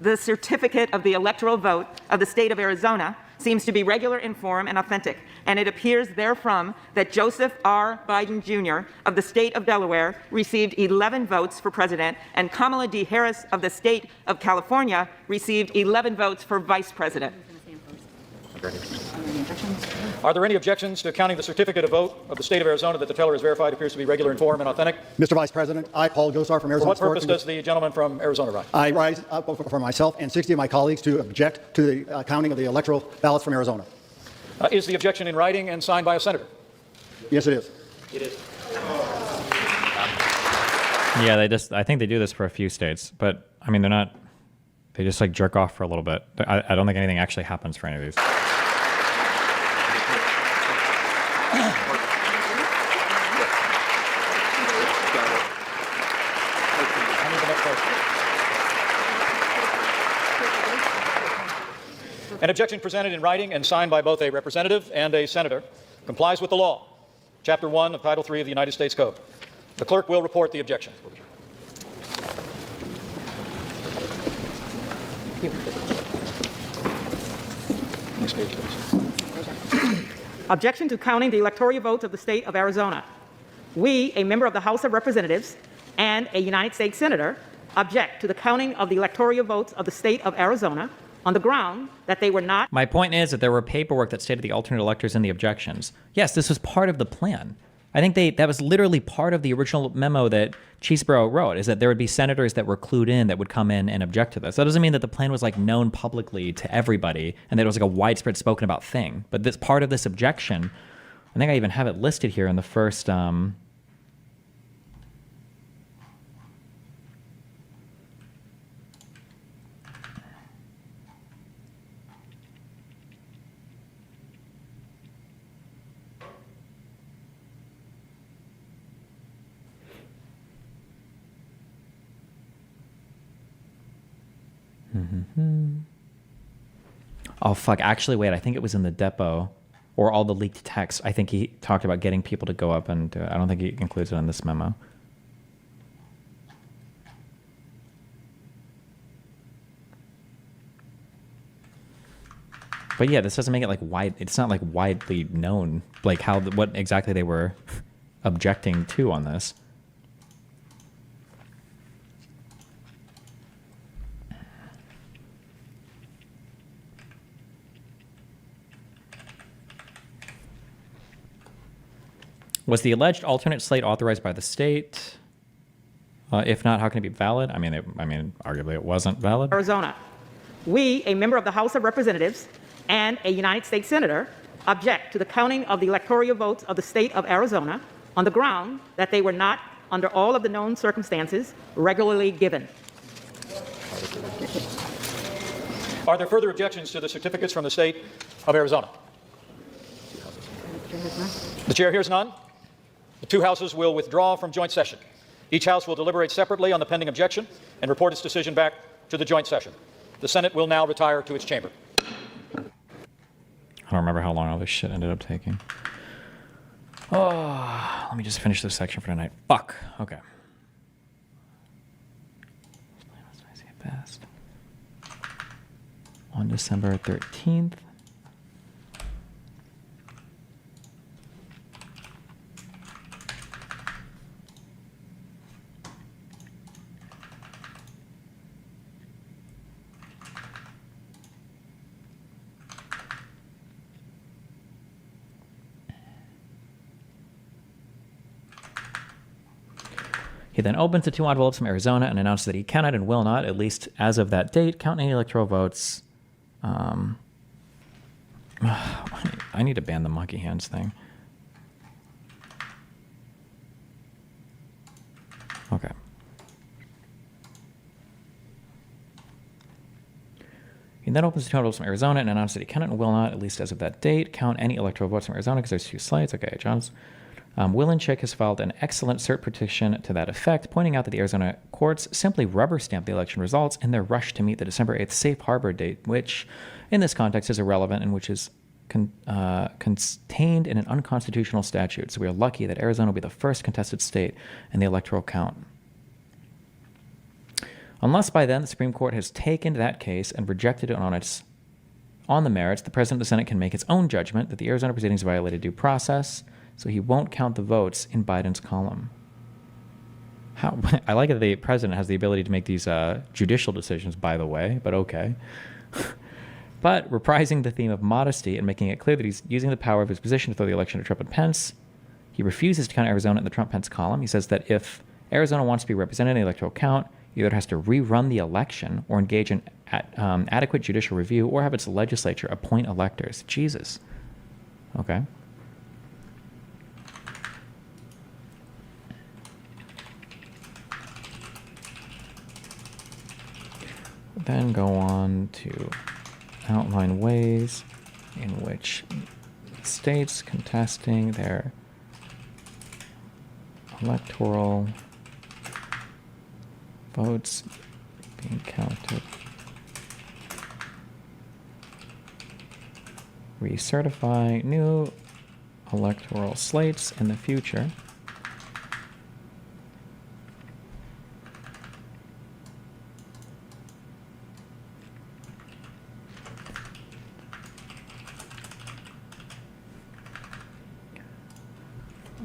the certificate of the electoral vote of the state of Arizona seems to be regular in form and authentic, and it appears therefrom that Joseph R. Biden Jr. of the state of Delaware received 11 votes for president, and Kamala D. Harris of the state of California received 11 votes for vice president. Are there any objections to counting the certificate of vote of the state of Arizona that the teller has verified appears to be regular in form and authentic? Mr. Vice President, I, Paul Gosar from Arizona. For what purpose does the gentleman from Arizona rise? I rise for myself and 60 of my colleagues to object to the counting of the electoral ballots from Arizona. Is the objection in writing and signed by a senator? Yes, it is. It is. Yeah, I think they do this for a few states, but I mean, they just like jerk off for a little bit. I don't think anything actually happens for any of these. An objection presented in writing and signed by both a representative and a senator complies with the law, Chapter 1 of Title 3 of the United States Code. The clerk will report the objection. Next page, please. Objection to counting the electoral votes of the state of Arizona. We, a member of the House of Representatives and a United States Senator, object to the counting of the electoral votes of the state of Arizona on the ground that they were not. My point is that there were paperwork that stated the alternate electors in the objections. Yes, this was part of the plan. I think that was literally part of the original memo that Chesebro wrote, is that there would be senators that were clued in that would come in and object to this. That doesn't mean that the plan was like known publicly to everybody and that it was like a widespread spoken about thing. But this part of this objection, I think I even have it listed here in the first Oh, fuck. Actually, wait, I think it was in the depot or all the leaked text. I think he talked about getting people to go up and do it. I don't think he includes it in this memo. But yeah, this doesn't make it like wide. It's not like widely known, like what exactly they were objecting to on this. Was the alleged alternate slate authorized by the state? If not, how can it be valid? I mean, arguably it wasn't valid. Arizona. We, a member of the House of Representatives and a United States Senator, object to the counting of the electoral votes of the state of Arizona on the ground that they were not, under all of the known circumstances, regularly given. Are there further objections to the certificates from the state of Arizona? The chair hears none. The two houses will withdraw from joint session. Each house will deliberate separately on the pending objection and report its decision back to the joint session. The Senate will now retire to its chamber. I don't remember how long all this shit ended up taking. Oh, let me just finish this section for tonight. Fuck. Okay. Best. On December 13th. He then opens the 2 envelopes from Arizona and announces that he cannot and will not, at least as of that date, count any electoral votes. I need to ban the monkey hands thing. Okay. He then opens the 2 envelopes from Arizona and announces that he cannot and will not, at least as of that date, count any electoral votes from Arizona because there's 2 slates. Okay, John's. Willinchick has filed an excellent cert petition to that effect, pointing out that the Arizona courts simply rubber stamp the election results in their rush to meet the December 8th safe harbor date, which, in this context, is irrelevant and which is contained in an unconstitutional statute. So we are lucky that Arizona will be the first contested state in the electoral count. Unless by then the Supreme Court has taken that case and rejected it on the merits, the President of the Senate can make its own judgment that the Arizona proceedings violated due process, so he won't count the votes in Biden's column. I like that the president has the ability to make these judicial decisions, by the way, but okay. But reprising the theme of modesty and making it clear that he's using the power of his position to throw the election at Trump and Pence, he refuses to count Arizona in the Trump-Pence column. He says that if Arizona wants to be represented in the electoral count, either it has to rerun the election or engage in adequate judicial review or have its legislature appoint electors. Jesus. Okay. Then go on to outline ways in which states contesting their electoral votes being counted recertify new electoral slates in the future.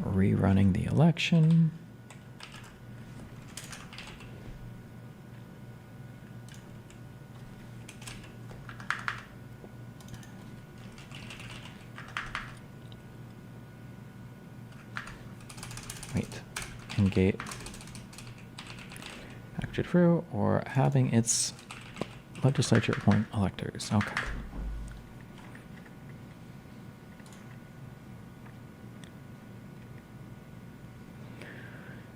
Rerunning the election. Engage acted through or having its legislature appoint electors. Okay.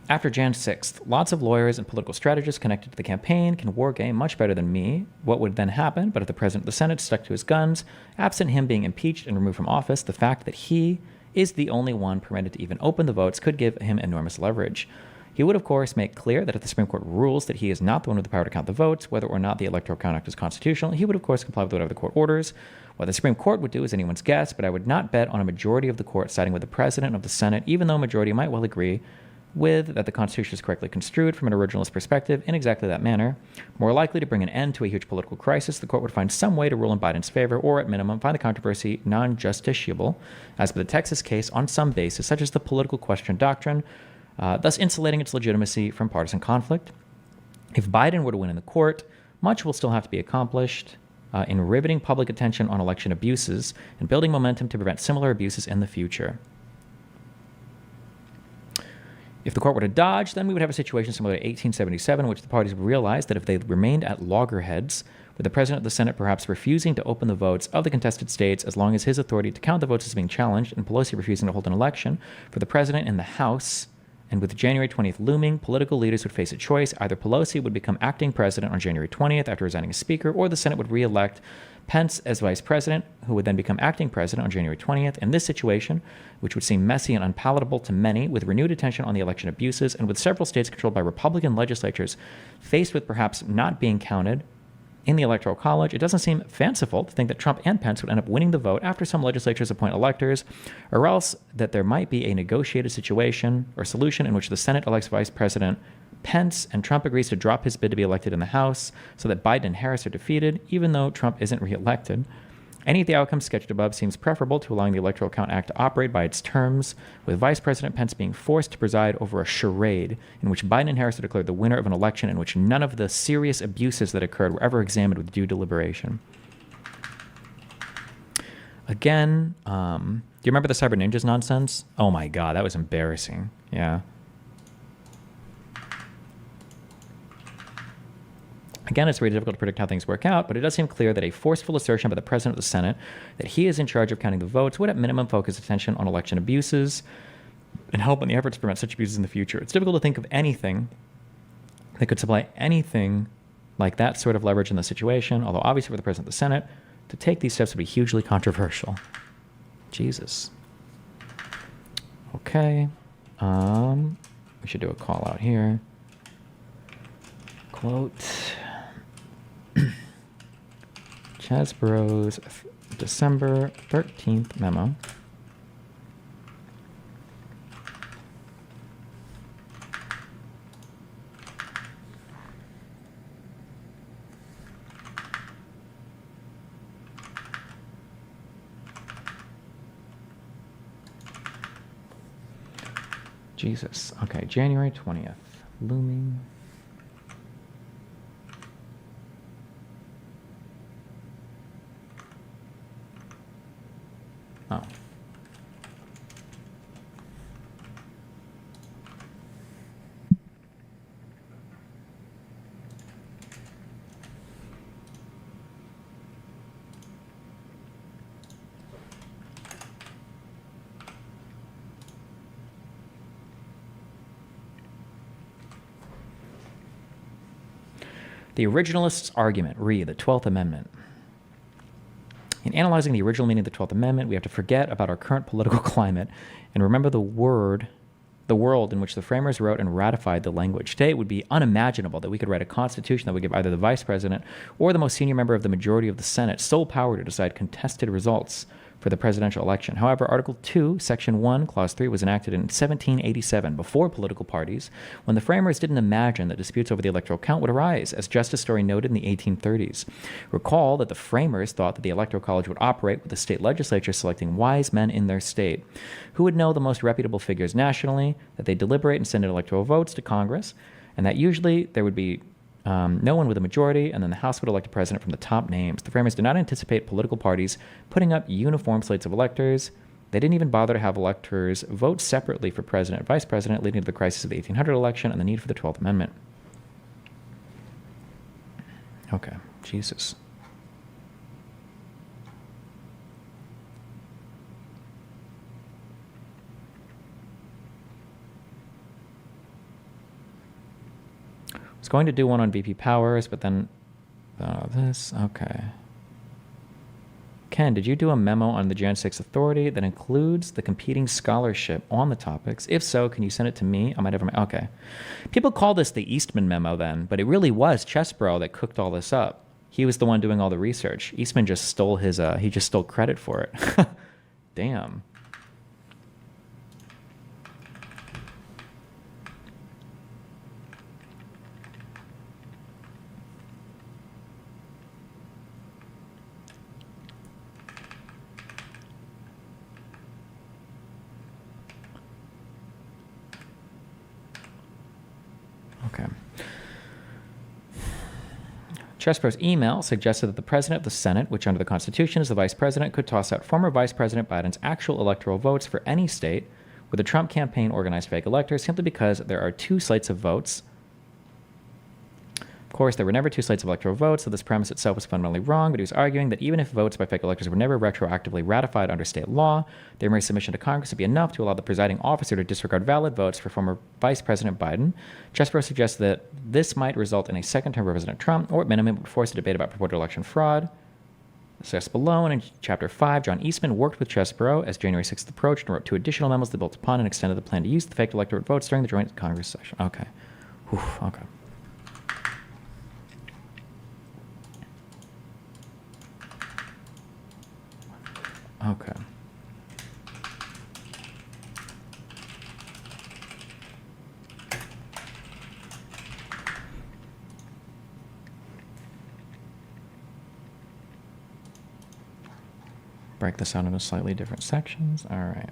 After Jan 6th, lots of lawyers and political strategists connected to the campaign can wargame much better than me what would then happen, but if the President of the Senate stuck to his guns, absent him being impeached and removed from office, the fact that he is the only one permitted to even open the votes could give him enormous leverage. He would, of course, make clear that if the Supreme Court rules that he is not the one with the power to count the votes, whether or not the Electoral Count Act is constitutional, he would, of course, comply with whatever the court orders. What the Supreme Court would do is anyone's guess, but I would not bet on a majority of the court siding with the President of the Senate, even though a majority might well agree with that the Constitution is correctly construed from an originalist perspective in exactly that manner. More likely to bring an end to a huge political crisis, the court would find some way to rule in Biden's favor, or at minimum find the controversy non-justiciable, as per the Texas case, on some basis, such as the political question doctrine, thus insulating its legitimacy from partisan conflict. If Biden were to win in the court, much will still have to be accomplished in riveting public attention on election abuses and building momentum to prevent similar abuses in the future. If the court were to dodge, then we would have a situation similar to 1877, in which the parties would realize that if they remained at loggerheads, with the President of the Senate perhaps refusing to open the votes of the contested states as long as his authority to count the votes is being challenged, and Pelosi refusing to hold an election for the President in the House, and with January 20th looming, political leaders would face a choice. Either Pelosi would become acting president on January 20th after resigning as Speaker, or the Senate would re-elect Pence as vice president, who would then become acting president on January 20th. In this situation, which would seem messy and unpalatable to many, with renewed attention on the election abuses, and with several states controlled by Republican legislatures faced with perhaps not being counted In the Electoral College, it doesn't seem fanciful to think that Trump and Pence would end up winning the vote after some legislatures appoint electors, or else that there might be a negotiated situation or solution in which the Senate elects Vice President Pence and Trump agrees to drop his bid to be elected in the House so that Biden and Harris are defeated, even though Trump isn't reelected. Any of the outcomes sketched above seems preferable to allowing the Electoral Count Act to operate by its terms, with Vice President Pence being forced to preside over a charade in which Biden and Harris are declared the winner of an election in which none of the serious abuses that occurred were ever examined with due deliberation. Again, do you remember the Cyber Ninjas nonsense? Oh my god, that was embarrassing. Yeah. Again, it's very difficult to predict how things work out, but it does seem clear that a forceful assertion by the President of the Senate that he is in charge of counting the votes would at minimum focus attention on election abuses and help in the effort to prevent such abuses in the future. It's difficult to think of anything that could supply anything like that sort of leverage in the situation, although obviously for the President of the Senate, to take these steps would be hugely controversial. Jesus. Okay. We should do a call out here. Quote... Chesebro's December 13th memo. Jesus. Okay, January 20th. Looming. Oh. The Originalist's argument, re. the 12th Amendment. In analyzing the original meaning of the 12th Amendment, we have to forget about our current political climate and remember the world in which the framers wrote and ratified the language. Today, it would be unimaginable that we could write a constitution that would give either the vice president or the most senior member of the majority of the Senate sole power to decide contested results for the presidential election. However, Article 2, Section 1, Clause 3 was enacted in 1787 before political parties, when the framers didn't imagine that disputes over the electoral count would arise, as Justice Story noted in the 1830s. Recall that the framers thought that the Electoral College would operate with the state legislature selecting wise men in their state, who would know the most reputable figures nationally, that they deliberate and send in electoral votes to Congress, and that usually there would be no one with a majority, and then the House would elect a president from the top names. The framers did not anticipate political parties putting up uniform slates of electors. They didn't even bother to have electors vote separately for president and vice president, leading to the crisis of the 1800 election and the need for the 12th Amendment. Okay, Jesus. I was going to do one on VP Powers, but then this, okay. Ken, did you do a memo on the Jan 6 authority that includes the competing scholarship on the topics? If so, can you send it to me? I might have, okay. People call this the Eastman memo then, but it really was Chesebro that cooked all this up. He was the one doing all the research. Eastman just stole his, he just stole credit for it. Damn. Okay. Chesebro's email suggested that the president of the Senate, which under the Constitution is the vice president, could toss out former Vice President Biden's actual electoral votes for any state where the Trump campaign organized fake electors simply because there are two slates of votes. Of course, there were never two slates of electoral votes, so this premise itself was fundamentally wrong, but he was arguing that even if votes by fake electors were never retroactively ratified under state law, their mere submission to Congress would be enough to allow the presiding officer to disregard valid votes for former Vice President Biden. Chesebro suggests that this might result in a second term for President Trump, or at minimum would force a debate about purported election fraud. Discussed below, and in Chapter 5, John Eastman worked with Chesebro as January 6th approached and wrote two additional memos that built upon and extended the plan to use the faked electorate votes during the joint Congress session. Okay. Whew, okay. Okay. Break this out into slightly different sections. All right.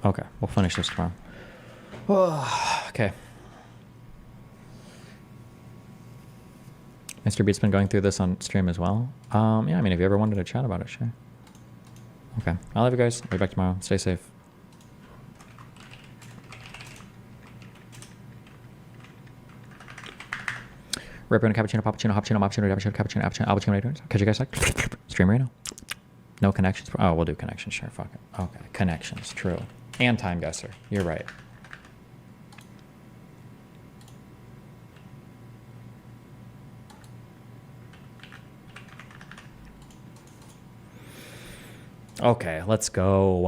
Okay, we'll finish this tomorrow. Okay. Mr. Beat's been going through this on stream as well. Yeah, I mean, if you ever wanted to chat about it, sure. Okay, I love you guys. I'll be back tomorrow. Stay safe. Ripper and cappuccino, cappuccino, cappuccino. Catch you guys like stream right now. No connections. Oh, we'll do connections. Sure, fuck it. Okay, connections. True. And Timeguessr. You're right. Okay, let's go.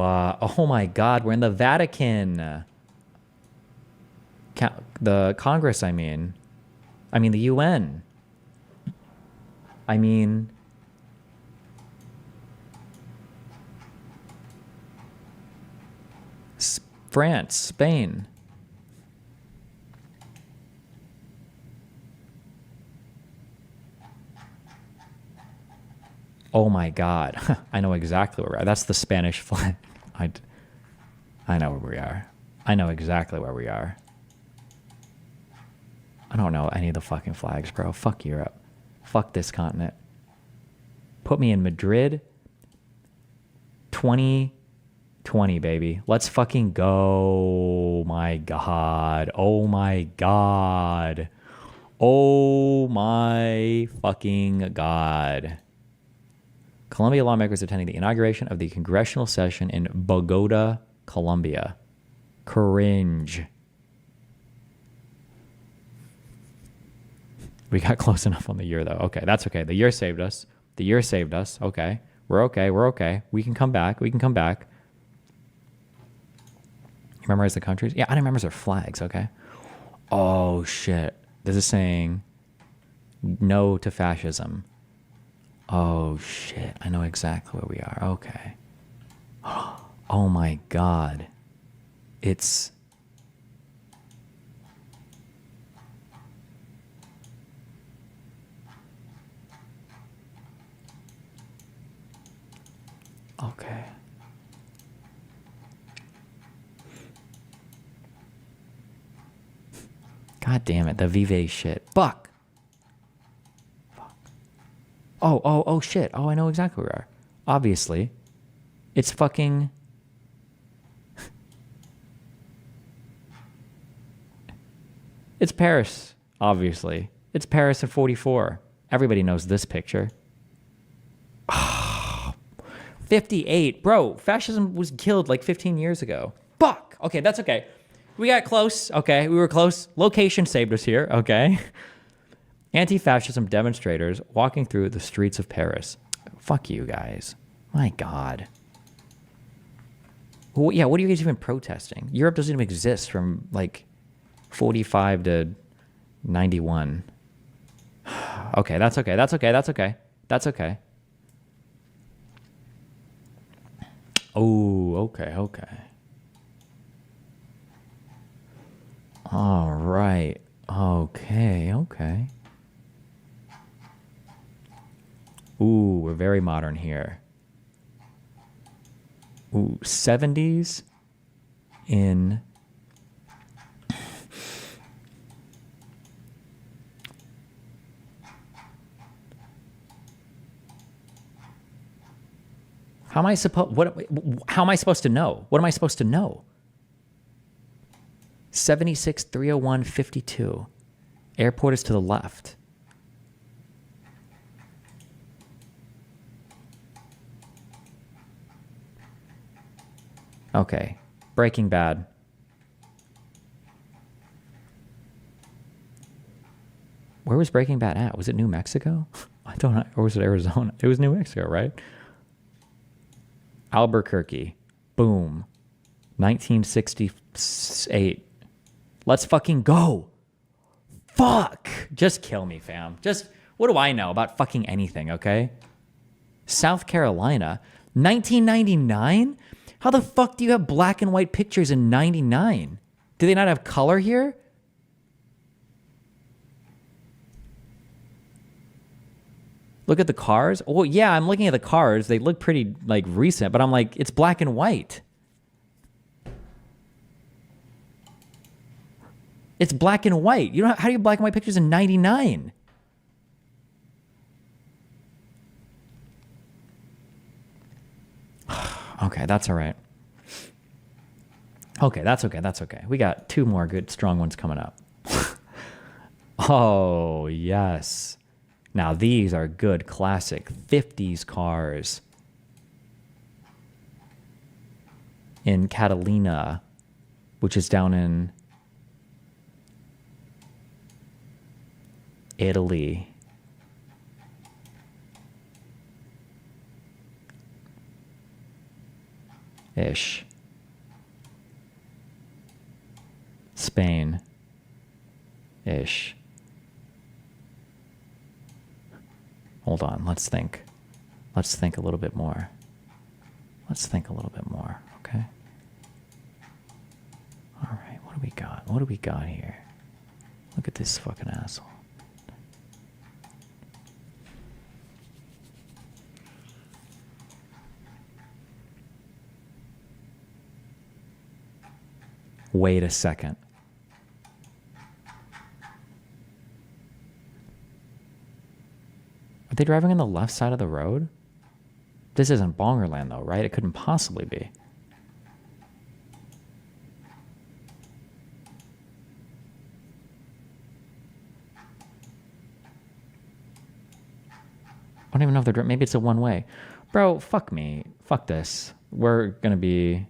Oh my God, we're in the Vatican. The Congress, I mean the UN. I mean, France, Spain. Oh my God. I know exactly where we are. That's the Spanish flag. I know where we are. I know exactly where we are. I don't know any of the fucking flags, bro. Fuck Europe. Fuck this continent. Put me in Madrid. 2020, baby. Let's fucking go. My God. Oh my God. Oh my fucking God. Colombia lawmakers attending the inauguration of the congressional session in Bogota, Colombia. Cringe. We got close enough on the year, though. Okay, that's okay. The year saved us. The year saved us. Okay. We're okay. We're okay. We can come back. We can come back. You memorize the countries? Yeah, I didn't memorize their flags, okay? Oh, shit. This is saying no to fascism. Oh, shit. I know exactly where we are. Okay. Oh, my God. It's... Okay. God damn it, the Vive shit. Fuck. Oh, shit. Oh, I know exactly where we are. Obviously. It's fucking... It's Paris, obviously. It's Paris in 44. Everybody knows this picture. 58. Bro, fascism was killed like 15 years ago. Fuck. Okay, that's okay. We got close. Okay, we were close. Location saved us here. Okay. Anti-fascism demonstrators walking through the streets of Paris. Fuck you guys. My God. Well, yeah, what are you guys even protesting? Europe doesn't even exist from like 45 to 91. Okay, that's okay. That's okay. That's okay. That's okay. Oh, okay, okay. All right. Okay, okay. Ooh, we're very modern here. Ooh, 70s in... How am I supposed to know? What am I supposed to know? 76 301 52. Airport is to the left. Okay. Breaking Bad. Where was Breaking Bad at? Was it New Mexico? I don't know. Or was it Arizona? It was New Mexico, right? Albuquerque. Boom. 1968. Let's fucking go. Fuck. Just kill me, fam. Just, what do I know about fucking anything, okay? South Carolina. 1999? How the fuck do you have black and white pictures in 99? Do they not have color here? Look at the cars. Oh, yeah, I'm looking at the cars. They look pretty, like, recent, but I'm like, it's black and white. It's black and white. You know, how do you have black and white pictures in 99? Okay, that's all right. Okay, that's okay. That's okay. We got 2 more good, strong ones coming up. Oh, yes. Now, these are good classic 50s cars. In Catalina, which is down in Italy. Ish. Spain. Ish. Hold on, let's think. Let's think a little bit more. Let's think a little bit more, okay? All right, what do we got? What do we got here? Look at this fucking asshole. Wait a second. Are they driving on the left side of the road? This isn't Bongerland though, right? It couldn't possibly be. I don't even know if they're maybe it's a one-way. Bro, fuck me. Fuck this. We're gonna be...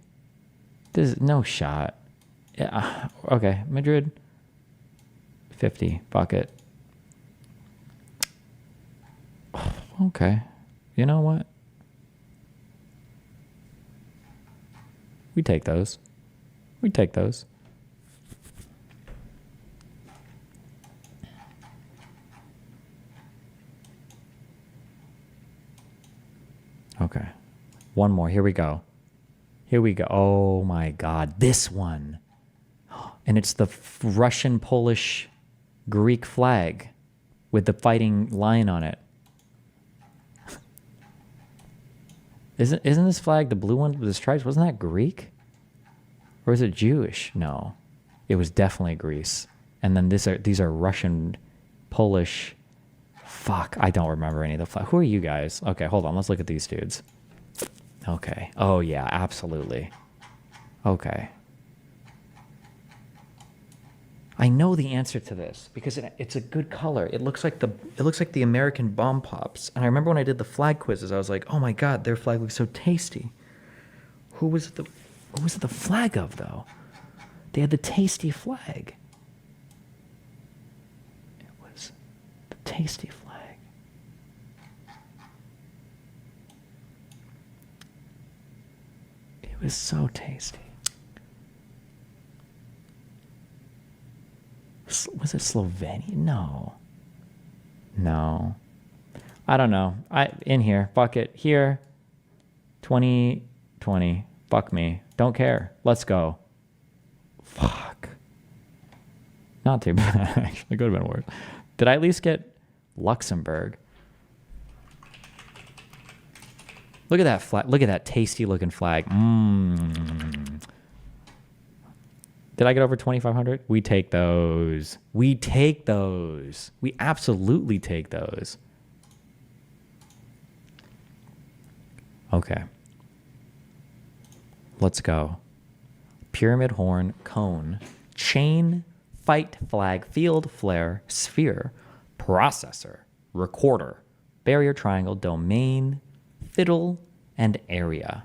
There's no shot. Yeah, okay, Madrid. 50. Fuck it. Okay. You know what? We take those. We take those. Okay. One more. Here we go. Here we go. Oh my God. This one. And it's the Russian, Polish, Greek flag with the fighting lion on it. Isn't this flag the blue one with the stripes? Wasn't that Greek? Or is it Jewish? No. It was definitely Greece. And then these are Russian, Polish. Fuck, I don't remember any of the flag. Who are you guys? Okay, hold on. Let's look at these dudes. Okay. Oh yeah, absolutely. Okay. I know the answer to this because it's a good color. It looks like the American bomb pops. And I remember when I did the flag quizzes, I was like, "Oh my God, their flag looks so tasty." Who was it the flag of though? They had the tasty flag. It was the tasty flag. It was so tasty. Was it Slovenia? No. I don't know. In here. Fuck it. Here. 2020. Fuck me. Don't care. Let's go. Fuck. Not too bad, actually. Could have been worse. Did I at least get Luxembourg? Look at that flag. Look at that tasty looking flag. Did I get over 2,500? We take those. We take those. We absolutely take those. Okay. Let's go. Pyramid horn, cone, chain, fight flag, field flare, sphere, processor, recorder, barrier triangle, domain, fiddle, and area.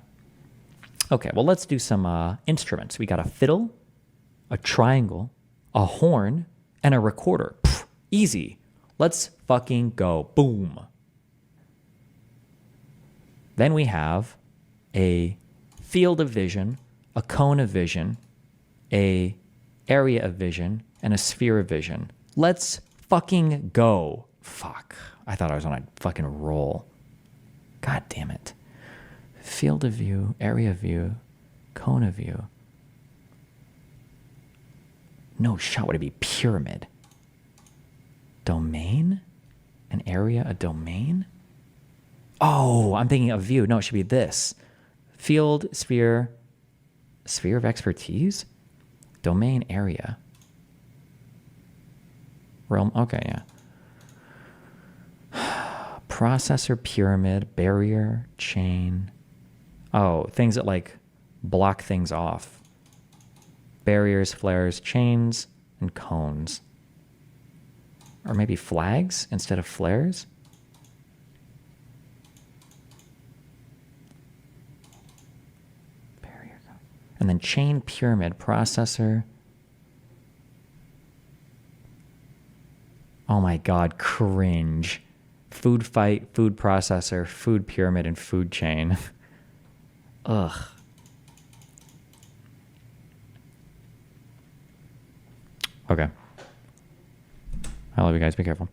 Okay, well, let's do some instruments. We got a fiddle, a triangle, a horn, and a recorder. Pfft, easy. Let's fucking go. Boom. Then we have a field of vision, a cone of vision, a area of vision, and a sphere of vision. Let's fucking go. Fuck. I thought I was on a fucking roll. God damn it. Field of view, area view, cone of view. No shot would it be pyramid? Domain? An area, a domain? Oh, I'm thinking of view. No, it should be this. Field, sphere, sphere of expertise? Domain, area. Realm, okay, yeah. Processor, pyramid, barrier, chain. Oh, things that like block things off. Barriers, flares, chains, and cones. Or maybe flags instead of flares? Barrier. And then chain, pyramid, processor. Oh my god, cringe. Food fight, food processor, food pyramid, and food chain. Ugh. Okay. I love you guys. Be careful.